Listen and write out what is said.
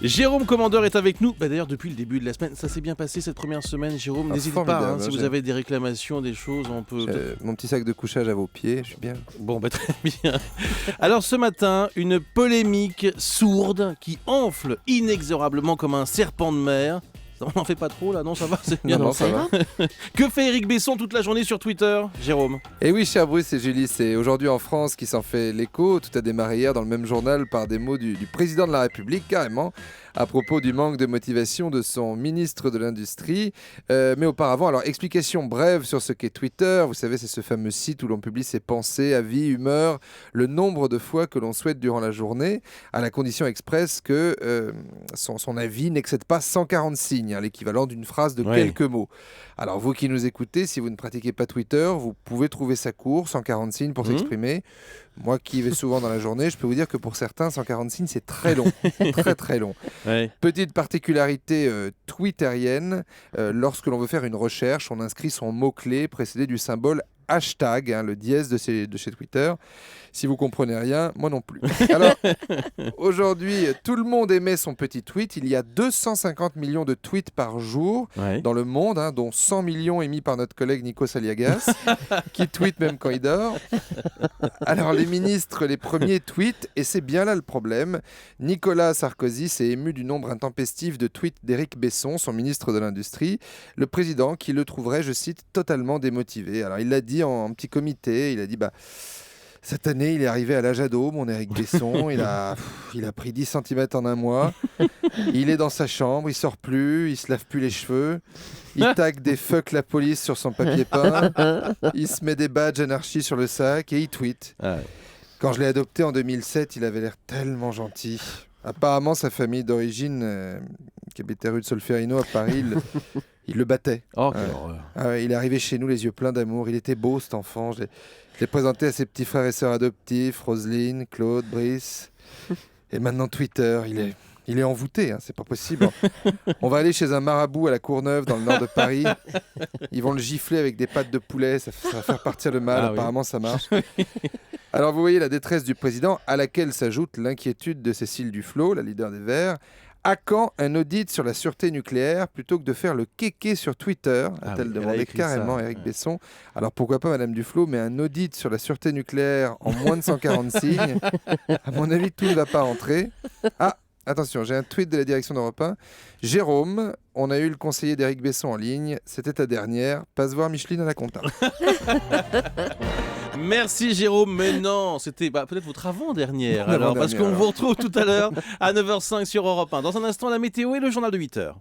Jérôme Commandeur est avec nous. D'ailleurs, depuis le début de la semaine, ça s'est bien passé cette première semaine, Jérôme. N'hésitez pas, si vous avez des réclamations, des choses, on peut... Mon petit sac de couchage à vos pieds, je suis bien. Bon, très bien. Alors ce matin, une polémique sourde qui enfle inexorablement comme un serpent de mer. On n'en fait pas trop là, non ça va, c'est bien. Non, ça va. Que fait Éric Besson toute la journée sur Twitter, Jérôme? Et oui, cher Bruce et Julie, c'est aujourd'hui en France qui s'en fait l'écho. Tout a démarré hier dans le même journal par des mots du président de la République, carrément, à propos du manque de motivation de son ministre de l'Industrie. Mais auparavant, alors explication brève sur ce qu'est Twitter. Vous savez, c'est ce fameux site où l'on publie ses pensées, avis, humeurs, le nombre de fois que l'on souhaite durant la journée, à la condition expresse que son avis n'excède pas 140 signes, l'équivalent d'une phrase de quelques mots. Alors vous qui nous écoutez, si vous ne pratiquez pas Twitter, vous pouvez trouver ça court, 140 signes pour s'exprimer. Moi qui y vais souvent dans la journée, je peux vous dire que pour certains, 140 signes, c'est très long. Très très long. Ouais. Petite particularité twitterienne, lorsque l'on veut faire une recherche, on inscrit son mot-clé précédé du symbole hashtag, le dièse de chez Twitter. Si vous comprenez rien, moi non plus. Alors, aujourd'hui, tout le monde émet son petit tweet. Il y a 250 millions de tweets par jour dans le monde, dont 100 millions émis par notre collègue Nico Saliagas, qui tweet même quand il dort. Alors, les ministres, les premiers tweetent, et c'est bien là le problème. Nicolas Sarkozy s'est ému du nombre intempestif de tweets d'Éric Besson, son ministre de l'Industrie, le président qui le trouverait, je cite, totalement démotivé. Alors, il l'a dit en petit comité, il a dit cette année, il est arrivé à l'âge ado, mon Éric Besson. Il a pris 10 cm en un mois. Il est dans sa chambre, il sort plus, il se lave plus les cheveux. Il tag des fuck la police sur son papier peint. Il se met des badges anarchie sur le sac et il tweet. Quand je l'ai adopté en 2007, il avait l'air tellement gentil. Apparemment, sa famille d'origine, qui habitait rue de Solferino à Paris, il le battait. Il est arrivé chez nous les yeux pleins d'amour. Il était beau cet enfant. Je l'ai présenté à ses petits frères et sœurs adoptifs, Roselyne, Claude, Brice. Et maintenant Twitter, il est envoûté, c'est pas possible. On va aller chez un marabout à la Courneuve dans le nord de Paris. Ils vont le gifler avec des pattes de poulet, ça va faire partir le mal. Apparemment ça marche. Alors vous voyez la détresse du président, à laquelle s'ajoute l'inquiétude de Cécile Duflot, la leader des Verts. À quand un audit sur la sûreté nucléaire plutôt que de faire le kéké sur Twitter, a-t-elle demandé carrément à Éric Besson. Alors pourquoi pas Madame Duflot, mais un audit sur la sûreté nucléaire en moins de 140 signes. À mon avis, tout ne va pas rentrer. Attention, j'ai un tweet de la direction d'Europe 1. Jérôme, on a eu le conseiller d'Éric Besson en ligne. C'était ta dernière. Passe voir Micheline à la compta. Merci Jérôme, mais non, c'était peut-être votre avant-dernière. Parce qu'on vous retrouve tout à l'heure à 9h05 sur Europe 1. Dans un instant, la météo et le journal de 8h.